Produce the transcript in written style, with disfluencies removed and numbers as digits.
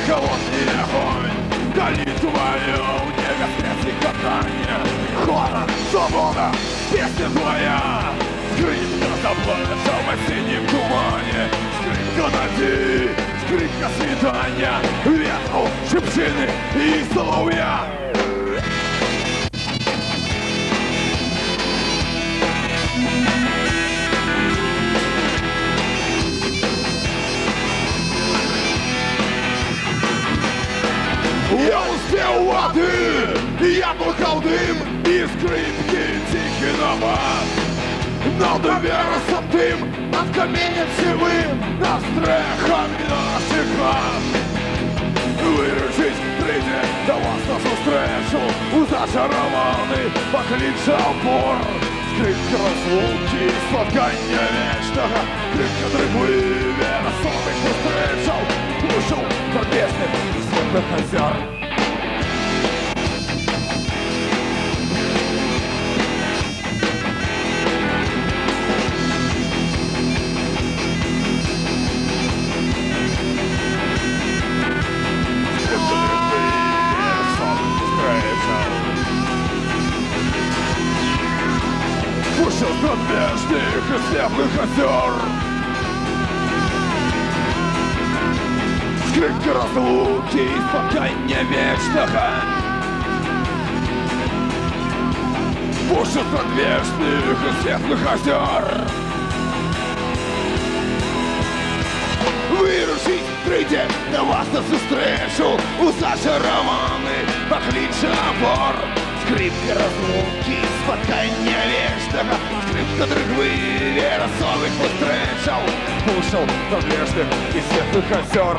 холодный огонь горит твое небесное катание. Холод, свобода, песня твоя. Скрипка заплача в осеннем тумане. Скрипка надежды, скрипка свидания. Ветру, шепчины и соловья. Я успел воды, я пухал дым, и скрипки тихий напад. Над вересом дым, над каменем сивым, над стрехами наших хат. Виручись, прийде до вас на зустрічу, у зачарований покличе опор. Скрипка розлуки, споткання вічного, скрипка трибуни, вересових зустрічав. Ушел до песни светлых озер. Ушел до межных и светлых озер. Скрипки разлуки и споткання вечного. Пушит от вечных и светлых озер. Вирушить, прийде до вас на зустрічу, у зачарований покличе опор. Скрипки разлуки и споткання вечного. Скрипка дрыгвы вересовых зустрічав. Пушил до вечных и светлых озер.